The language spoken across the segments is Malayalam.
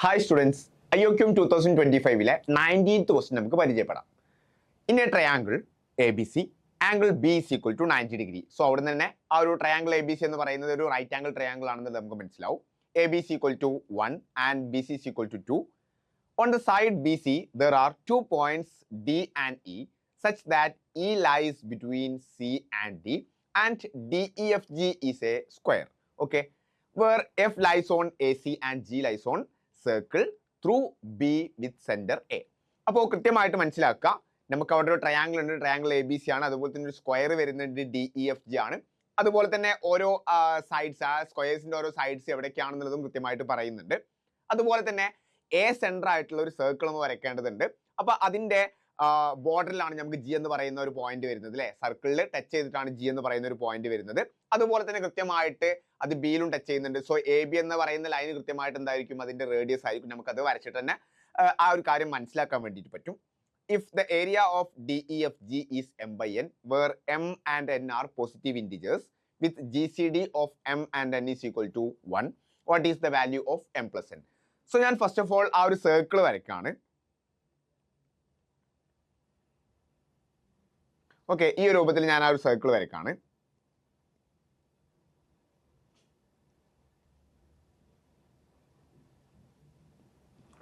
Hi students, IOQM 2025 19th question നമുക്ക് പരിചയപ്പെടാം. In a triangle ABC, angle B is equal to 90 degree. So അവിടെ തന്നെ ആ ഒരു triangle ABC എന്ന് പറയുന്നത് ഒരു right angle triangle ആണെന്ന് നമുക്ക് മനസ്സിലാവും. AB is equal to 1 and BC is equal to 2. On the side BC, there are 2 points D and E such that E lies between C and D and DEFG is a square. Okay, where F lies on AC and G lies on circle through B with center A. അപ്പോൾ കൃത്യമായിട്ട് മനസ്സിലാക്കുക, നമുക്ക് അവിടെ ഒരു ട്രയാങ്കിൾ ഉണ്ട്, ട്രയാങ്കിൾ ABC ആണ്, അതുപോലെ തന്നെ ഒരു സ്ക്വയർ വരുന്നുണ്ട് DEFG ആണ്, അതുപോലെ തന്നെ ഓരോ സൈഡ്സ് ആ സ്ക്വയേഴ്സിന്റെ ഓരോ സൈഡ്സ് എവിടേക്കാണെന്നുള്ളതും കൃത്യമായിട്ട് പറയുന്നുണ്ട്. അതുപോലെ തന്നെ എ സെന്റർ ആയിട്ടുള്ള ഒരു സർക്കിൾ ഒന്ന് വരയ്ക്കേണ്ടതുണ്ട്. അപ്പൊ അതിന്റെ ബോർഡറിലാണ് നമുക്ക് ജി എന്ന് പറയുന്ന ഒരു പോയിന്റ് വരുന്നത് അല്ലെ, സർക്കിളിൽ ടച്ച് ചെയ്തിട്ടാണ് ജി എന്ന് പറയുന്ന ഒരു പോയിന്റ് വരുന്നത്. അതുപോലെ തന്നെ കൃത്യമായിട്ട് അത് ബിയിലും ടച്ച് ചെയ്യുന്നുണ്ട്. സോ എ ബി എന്ന് പറയുന്ന ലൈൻ കൃത്യമായിട്ട് എന്തായിരിക്കും, അതിന്റെ റേഡിയസ് ആയിരിക്കും. നമുക്കത് വരച്ചിട്ട് തന്നെ ആ ഒരു കാര്യം മനസ്സിലാക്കാൻ വേണ്ടിയിട്ട് പറ്റും. If the area of DEFG is m by n, where m and n are positive integers, with GCD of m and n is equal to 1, what is the value of m plus n? So ഞാൻ ഫസ്റ്റ് ഓഫ് ഓൾ ആ ഒരു സർക്കിൾ വരയ്ക്കാണ്. ഓക്കെ, ഈ ഒരു രൂപത്തിൽ ഞാൻ ആ ഒരു സർക്കിൾ വരയ്ക്കാണ്.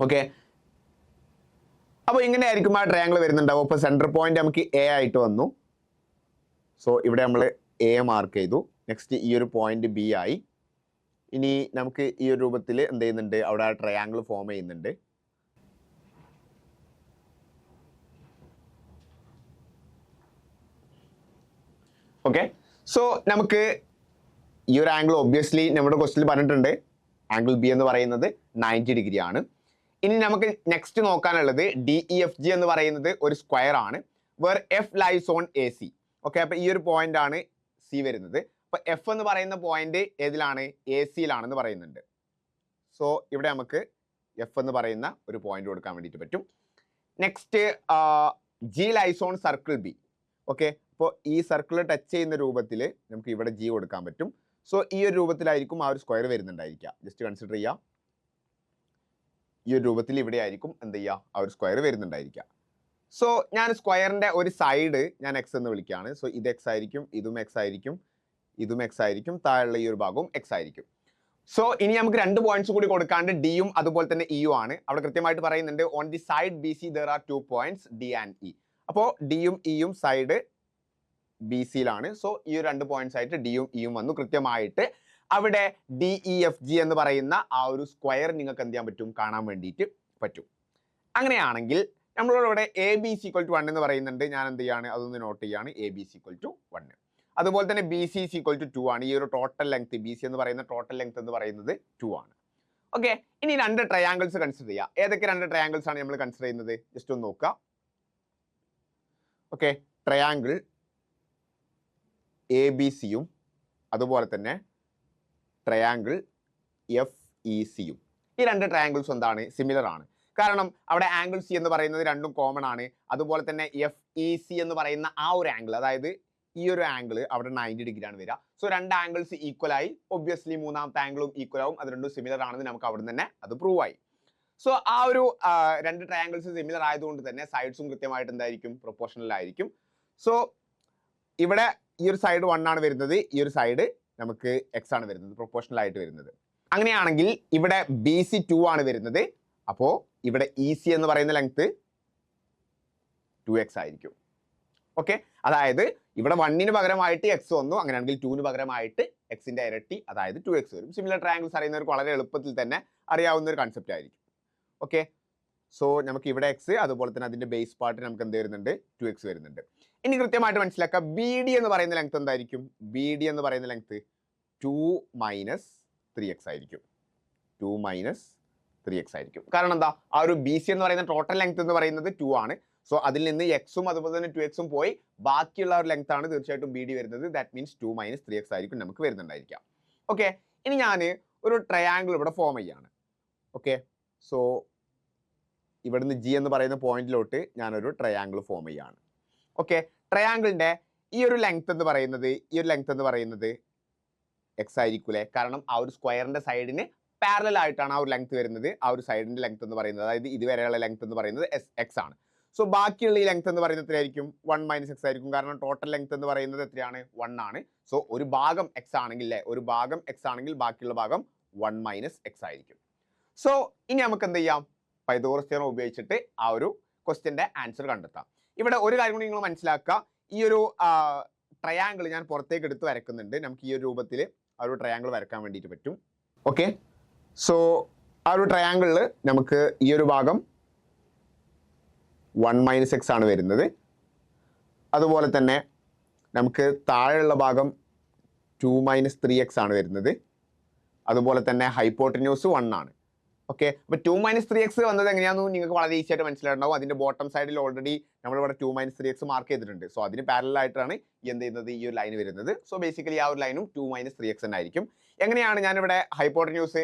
ഓക്കെ, അപ്പോൾ ഇങ്ങനെ ആയിരിക്കും ആ ട്രയാങ്കിൾ വരുന്നുണ്ടാവും. അപ്പോൾ സെൻറ്റർ പോയിന്റ് നമുക്ക് എ ആയിട്ട് വന്നു. സോ ഇവിടെ നമ്മൾ എ മാർക്ക് ചെയ്തു. നെക്സ്റ്റ് ഈ ഒരു പോയിന്റ് ബി ആയി. ഇനി നമുക്ക് ഈ ഒരു രൂപത്തിൽ എന്ത് ചെയ്യുന്നുണ്ട്, അവിടെ ആ ട്രയാങ്കിൾ ഫോം ചെയ്യുന്നുണ്ട്. ഓക്കെ, സോ നമുക്ക് ഈ ഒരു ആംഗിൾ ഒബ്വിയസ്ലി നമ്മുടെ ക്വസ്റ്റിൽ പറഞ്ഞിട്ടുണ്ട്, ആംഗിൾ ബി എന്ന് പറയുന്നത് 90 ഡിഗ്രി ആണ്. ഇനി നമുക്ക് നെക്സ്റ്റ് നോക്കാനുള്ളത് DEFG എന്ന് പറയുന്നത് ഒരു സ്ക്വയർ ആണ്, where F lies on AC. Okay, അപ്പൊ ഈ ഒരു പോയിന്റ് ആണ് സി വരുന്നത്. അപ്പൊ എഫ് എന്ന് പറയുന്ന പോയിന്റ് ഏതിലാണ്, AC-യിലാണെന്ന് പറയുന്നുണ്ട്. സോ ഇവിടെ നമുക്ക് എഫ് എന്ന് പറയുന്ന ഒരു പോയിന്റ് കൊടുക്കാൻ വേണ്ടിയിട്ട് പറ്റും. Next G lies on circle B. Okay, അപ്പോൾ ഈ സർക്കിൾ ടച്ച് ചെയ്യുന്ന രൂപത്തിൽ നമുക്ക് ഇവിടെ ജി കൊടുക്കാൻ പറ്റും. സോ ഈ ഒരു രൂപത്തിലായിരിക്കും ആ ഒരു സ്ക്വയർ വരുന്നുണ്ടായിരിക്കുക. ജസ്റ്റ് കൺസിഡർ ചെയ്യുക, ഈ ഒരു രൂപത്തിൽ ഇവിടെ ആയിരിക്കും എന്ത് ചെയ്യുക, ആ ഒരു സ്ക്വയർ വരുന്നുണ്ടായിരിക്കുക. സോ ഞാൻ സ്ക്വയറിന്റെ ഒരു സൈഡ് ഞാൻ എക്സ് എന്ന് വിളിക്കുകയാണ്. സോ ഇത് എക്സ് ആയിരിക്കും, ഇതും എക്സ് ആയിരിക്കും, ഇതും എക്സ് ആയിരിക്കും, താഴെയുള്ള ഈ ഒരു ഭാഗവും എക്സ് ആയിരിക്കും. സോ ഇനി നമുക്ക് രണ്ട് പോയിന്റ്സ് കൂടി കൊടുക്കാണ്ട് ഡിയും അതുപോലെ തന്നെ ഇയും ആണ്. അവിടെ കൃത്യമായിട്ട് പറയുന്നുണ്ട് on the side BC there are 2 points D and E. അപ്പോൾ ഡിയും ഇയും സൈഡ് BC-യിലാണ്. സോ ഈ ഒരു 2 പോയിന്റ്സ് ആയിട്ട് ഡിയും ഇയും വന്നു. കൃത്യമായിട്ട് അവിടെ DEFG എന്ന് പറയുന്ന ആ ഒരു സ്ക്വയർ നിങ്ങൾക്ക് എന്ത് ചെയ്യാൻ പറ്റും, കാണാൻ വേണ്ടിയിട്ട് പറ്റും. അങ്ങനെയാണെങ്കിൽ നമ്മളോട് ഇവിടെ ABC = 1 എന്ന് പറയുന്നുണ്ട്. ഞാൻ എന്ത് ചെയ്യാണ്, അതൊന്ന് നോട്ട് ചെയ്യാണ്. ABC = 1. അതുപോലെ തന്നെ BC = 2 ആണ്. ഈ ഒരു ടോട്ടൽ ലെങ്ത് BC എന്ന് പറയുന്ന ടോട്ടൽ ലെങ്ത് എന്ന് പറയുന്നത് 2 ആണ്. ഓക്കെ, ഇനി രണ്ട് ട്രയാങ്കിൾസ് കൺസിഡർ ചെയ്യാം. ഏതൊക്കെ രണ്ട് ട്രയാങ്കിൾസ് ആണ് നമ്മൾ കൺസിഡർ ചെയ്യുന്നത്, ജസ്റ്റ് ഒന്ന് നോക്കുക. ഓക്കെ, ട്രയാങ്കിൾ ABC-യും അതുപോലെ തന്നെ ട്രയാങ്കിൾ FEC-യും. ഈ രണ്ട് ട്രയാങ്കിൾസ് എന്താണ്, സിമിലർ ആണ്. കാരണം അവിടെ ആംഗിൾ സി എന്ന് പറയുന്നത് രണ്ടും കോമൺ ആണ്. അതുപോലെ തന്നെ FEC എന്ന് പറയുന്ന ആ ഒരു ആംഗിൾ, അതായത് ഈ ഒരു ആംഗിൾ അവിടെ 90 ഡിഗ്രി ആണ് വരിക. സോ രണ്ട് ആംഗിൾസ് ഈക്വൽ ആയി. ഒബ്വിയസ്ലി മൂന്നാമത്തെ ആംഗിളും ഈക്വൽ ആവും. അത് രണ്ടും സിമിലർ ആണെന്ന് നമുക്ക് അവിടെ തന്നെ അത് പ്രൂവ് ആയി. സോ ആ ഒരു രണ്ട് ട്രയാങ്കിൾസ് സിമിലർ ആയതുകൊണ്ട് തന്നെ സൈഡ്സും കൃത്യമായിട്ട് എന്തായിരിക്കും, പ്രൊപ്പോർഷണൽ ആയിരിക്കും. സോ ഇവിടെ ഈ ഒരു സൈഡ് 1 ആണ് വരുന്നത്, ഈ ഒരു സൈഡ് നമുക്ക് എക്സ് ആണ് വരുന്നത്, പ്രൊപ്പോർഷണൽ ആയിട്ട് വരുന്നത്. അങ്ങനെയാണെങ്കിൽ ഇവിടെ BC 2 ആണ് വരുന്നത്. അപ്പോൾ ഇവിടെ EC എന്ന് പറയുന്ന ലെങ്ത് 2x ആയിരിക്കും. ഓക്കെ, അതായത് ഇവിടെ 1-ന് പകരമായിട്ട് എക്സ് വന്നു. അങ്ങനെയാണെങ്കിൽ 2-ന് പകരമായിട്ട് എക്സിന്റെ ഇരട്ടി, അതായത് 2x വരും. സിമിലർ ട്രയാങ്കിൾസ് അറിയുന്നവർക്ക് വളരെ എളുപ്പത്തിൽ തന്നെ അറിയാവുന്ന ഒരു കൺസെപ്റ്റ് ആയിരിക്കും. ഓക്കെ, സോ നമുക്ക് ഇവിടെ എക്സ്, അതുപോലെ തന്നെ അതിന്റെ ബേസ് പാർട്ട് നമുക്ക് എന്ത് വരുന്നുണ്ട്, 2x വരുന്നുണ്ട്. ഇനി കൃത്യമായിട്ട് മനസ്സിലാക്കുക, BD എന്ന് പറയുന്ന ലെങ്ത് എന്തായിരിക്കും, BD എന്ന് പറയുന്ന ലെങ്ത് 2 - 3x ആയിരിക്കും. 2 - 3x ആയിരിക്കും. കാരണം എന്താ, ആ ഒരു BC എന്ന് പറയുന്ന ടോട്ടൽ ലെങ്ത് എന്ന് പറയുന്നത് 2 ആണ്. സോ അതിൽ നിന്ന് എക്സും അതുപോലെ തന്നെ 2x പോയി ബാക്കിയുള്ള ഒരു ലെങ്ത് ആണ് തീർച്ചയായിട്ടും BD വരുന്നത്. ദാറ്റ് മീൻസ് 2 - 3x ആയിരിക്കും നമുക്ക് വരുന്നുണ്ടായിരിക്കാം. ഓക്കെ, ഇനി ഞാൻ ഒരു ട്രയാങ്കിൾ ഇവിടെ ഫോം ചെയ്യാണ്. ഓക്കെ, സോ ഇവിടുന്ന് G എന്ന് പറയുന്ന പോയിന്റിലോട്ട് ഞാനൊരു ട്രയാങ്കിൾ ഫോം ചെയ്യാണ്. ഓക്കെ, ട്രയാങ്കിളിന്റെ ഈ ഒരു ലെങ്ത് എന്ന് പറയുന്നത്, ഈ ഒരു ലെങ്ത് എന്ന് പറയുന്നത് എക്സ് ആയിരിക്കൂലേ, കാരണം ആ ഒരു സ്ക്വയറിന്റെ സൈഡിന് പാരലൽ ആയിട്ടാണ് ആ ഒരു ലെങ്ത് വരുന്നത്. ആ ഒരു സൈഡിന്റെ ലെങ്ത് എന്ന് പറയുന്നത്, അതായത് ഇതുവരെയുള്ള ലെങ്ത് എന്ന് പറയുന്നത് എക്സ് ആണ്. സോ ബാക്കിയുള്ള ഈ ലെങ്ത് എന്ന് പറയുന്നത് എത്രയായിരിക്കും? 1 - x ആയിരിക്കും. കാരണം ടോട്ടൽ ലെങ്ത് എന്ന് പറയുന്നത് എത്രയാണ്? 1 ആണ്. സോ ഒരു ഭാഗം എക്സ് ആണെങ്കിൽ ഒരു ഭാഗം എക്സ് ആണെങ്കിൽ ബാക്കിയുള്ള ഭാഗം 1 - x ആയിരിക്കും. സോ ഇനി നമുക്ക് എന്ത് ചെയ്യാം? പൈതഗോറസ് തിയറം ഉപയോഗിച്ചിട്ട് ആ ഒരു ക്വസ്റ്റ്യന്റെ ആൻസർ കണ്ടെത്താം. ഇവിടെ ഒരു കാര്യം കൂടി നിങ്ങൾ മനസ്സിലാക്കുക, ഈ ഒരു ട്രയാങ്കിൾ ഞാൻ പുറത്തേക്ക് എടുത്ത് വരക്കുന്നുണ്ട്. നമുക്ക് ഈ ഒരു രൂപത്തിൽ ആ ഒരു ട്രയാങ്കിൾ വരക്കാൻ വേണ്ടിയിട്ട് പറ്റും. ഓക്കെ, സോ ആ ഒരു ട്രയാങ്കിളിൽ നമുക്ക് ഈ ഒരു ഭാഗം 1 - x ആണ് വരുന്നത്. അതുപോലെ തന്നെ നമുക്ക് താഴെയുള്ള ഭാഗം 2 - 3x ആണ് വരുന്നത്. അതുപോലെ തന്നെ ഹൈപ്പോട്ടന്യൂസ് 1 ആണ്. ഓക്കെ, അപ്പോൾ 2 - 3x വന്നത് എങ്ങനെയാണെന്ന് നിങ്ങൾക്ക് വളരെ ഈസി ആയിട്ട് മനസ്സിലായിട്ടുണ്ടാവും. അതിന്റെ ബോട്ടം സൈഡിൽ ഓൾറെഡി നമ്മളിവിടെ 2 - 3x മാർക്ക് ചെയ്തിട്ടുണ്ട്. സോ അതിന് പാരലൽ ആയിട്ടാണ് എന്ത് ചെയ്യുന്നത്? ഈ ഒരു ലൈൻ വരുന്നത്. സോ ബേസിക്കലി ആ ഒരു ലൈനും 2 - 3x തന്നെ ആയിരിക്കും. എങ്ങനെയാണ് ഞാനിവിടെ ഹൈപ്പോട്ടന്യൂസ്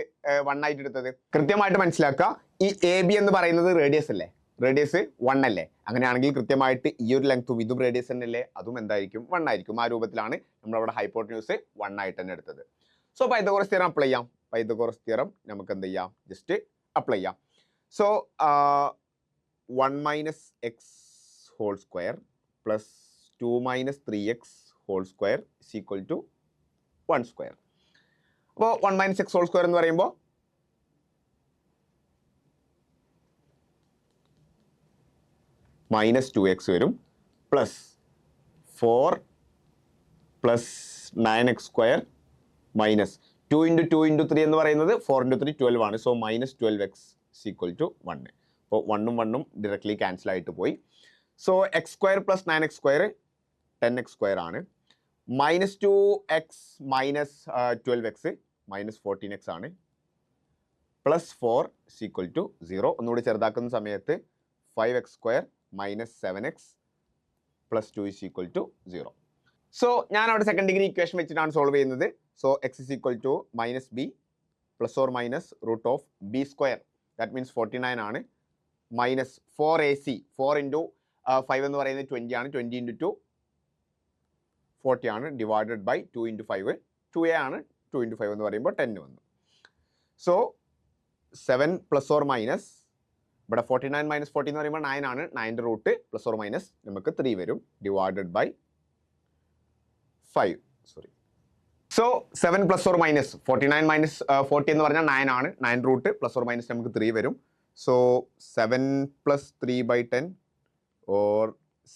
1 ആയിട്ട് എടുത്തത്? കൃത്യമായിട്ട് മനസ്സിലാക്കുക, ഈ AB എന്ന് പറയുന്നത് റേഡിയസ് അല്ലേ? റേഡിയസ് 1 അല്ലേ? അങ്ങനെയാണെങ്കിൽ കൃത്യമായിട്ട് ഈ ഒരു ലെങ്ത്തും ഇതും റേഡിയസ് തന്നെ അല്ലേ? അതും എന്തായിരിക്കും? 1 ആയിരിക്കും. ആ രൂപത്തിലാണ് നമ്മളവിടെ ഹൈപ്പോട്ടന്യൂസ് 1 ആയിട്ട് തന്നെ എടുത്തത്. സോ പൈതഗോറസ് തിയറം അപ്ലൈ ചെയ്യാം. പൈതഗോറസ് തിയറം നമുക്ക് എന്ത് ചെയ്യാം? ജസ്റ്റ് അപ്ലൈ ചെയ്യാം. So 1 - x whole square plus 2 - 3x whole square is equal to 1 square. അപ്പോൾ 1 - x ഹോൾ സ്ക്വയർ എന്ന് പറയുമ്പോൾ -2x വരും, plus 4 plus 9x square minus 2 × 2 × 3 എന്ന് പറയുന്നത് 4 × 3 12 ആണ്. So -12x equal to 1. അപ്പോൾ 1ഉം 1ഉം ഡയറക്ട്ലി ക്യാൻസൽ ആയിട്ട് പോയി. So x square plus 9x square 10x square ആണ്. -2x മൈനസ് 12x -14x ആണ്. Plus 4 equal to 0. ഒന്നുകൂടി ചെറുതാക്കുന്ന സമയത്ത് 5x square minus 7x plus 2 is equal to 0. So ഞാൻ അവിടെ സെക്കൻഡ് ഡിഗ്രി ഇക്വേഷൻ വെച്ചിട്ടാണ് സോൾവ് ചെയ്യുന്നത്. So x is equal to -b plus or minus root of b square, that means 49 ആണ്, മൈനസ് 4ac 4 × 5 എന്ന് പറയുന്നത് 20 ആണ്, 20 × 2 40 ആണ്, ഡിവൈഡഡ് ബൈ 2 × 5 2a ആണ്, 2 × 5 എന്ന് പറയുമ്പോൾ 10 വന്നു. സോ 7 പ്ലസ് ഓർ മൈനസ് ഇവിടെ 49 - 40 എന്ന് പറയുമ്പോൾ 9 ആണ്, 9ന്റെ റൂട്ട് പ്ലസ് ഓർ മൈനസ് നമുക്ക് 3 വരും, divided by 5. Sorry, so 7 plus or minus 49 - 40 എന്ന് പറഞ്ഞാൽ 9 ആണ്, 9 റൂട്ട് പ്ലസ് ഓർ മൈനസ് നമുക്ക് 3 വരും. So 7 + 3/10 or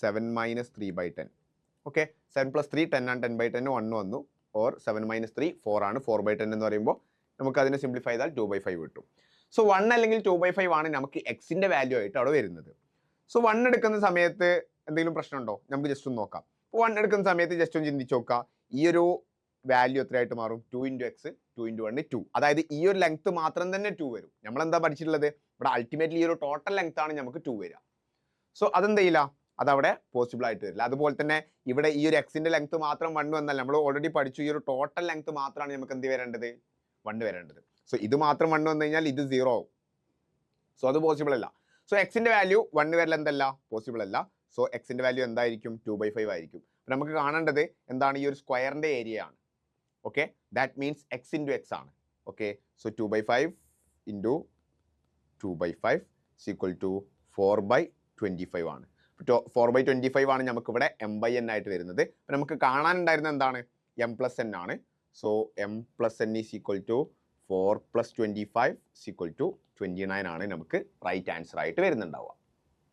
7 - 3/10. ഓക്കെ, 7 + 3 10 ആണ്, 10/10 1 വന്നു, ഓർ 7 - 3 4 ആണ്, 4/10 എന്ന് പറയുമ്പോൾ നമുക്ക് അതിനെ സിംപ്ലിഫൈ ചെയ്താൽ 2/5 കിട്ടും. സോ 1 അല്ലെങ്കിൽ 2/5 ആണ് നമുക്ക് എക്സിന്റെ വാല്യൂ ആയിട്ട് അവിടെ വരുന്നത്. സോ 1 എടുക്കുന്ന സമയത്ത് എന്തെങ്കിലും പ്രശ്നമുണ്ടോ? നമുക്ക് ജസ്റ്റ് ഒന്ന് നോക്കാം. 1 എടുക്കുന്ന സമയത്ത് ജസ്റ്റ് ഒന്ന് ചിന്തിച്ച് നോക്കാം, ഈ ഒരു വാല്യൂ എത്രയായിട്ട് മാറും? 2 × x 2 × 1 2. അതായത് ഈ ഒരു ലെങ്ത് മാത്രം തന്നെ 2 വരും. നമ്മൾ എന്താ പഠിച്ചിട്ടുള്ളത്? ഇവിടെ അൾട്ടിമേറ്റ്ലി ഈ ഒരു ടോട്ടൽ ലെങ്ത് ആണ് നമുക്ക് 2 വരിക. സോ അതെന്ത് ചെയ്യില്ല, അതവിടെ പോസിബിൾ ആയിട്ട് വരില്ല. അതുപോലെ തന്നെ ഇവിടെ ഈ ഒരു എക്സിന്റെ ലെങ്ത് മാത്രം 1 വന്നാൽ നമ്മൾ ഓൾറെഡി പഠിച്ചു, ഈ ഒരു ടോട്ടൽ ലെങ്ത് മാത്രമാണ് നമുക്ക് എന്ത് വരേണ്ടത്? 1 വരേണ്ടത്. സോ ഇത് മാത്രം 1 വന്നു കഴിഞ്ഞാൽ ഇത് 0 ആവും. സോ അത് പോസിബിൾ അല്ല. സോ എക്സിന്റെ വാല്യൂ 1 വരൽ എന്തല്ല? പോസിബിൾ അല്ല. സോ എക്സിന്റെ വാല്യൂ എന്തായിരിക്കും? 2/5 ആയിരിക്കും. നമുക്ക് കാണേണ്ടത് എന്താണ്? ഈ ഒരു സ്ക്വയറിന്റെ ഏരിയ ആണ്. Okay, that means x × x ആണ്. ഓക്കെ, സോ 2/5 × 2/5 ഈക്വൽ ടു 4/25 ആണ്. 4/25 ആണ് നമുക്ക് ഇവിടെ m/n ആയിട്ട് വരുന്നത്. അപ്പം നമുക്ക് കാണാനുണ്ടായിരുന്നത് എന്താണ്? m+n ആണ്. So m+n is equal to 4 + 25 equal to 29 ആണ് നമുക്ക് റൈറ്റ് ആൻസർ ആയിട്ട് വരുന്നുണ്ടാവുക.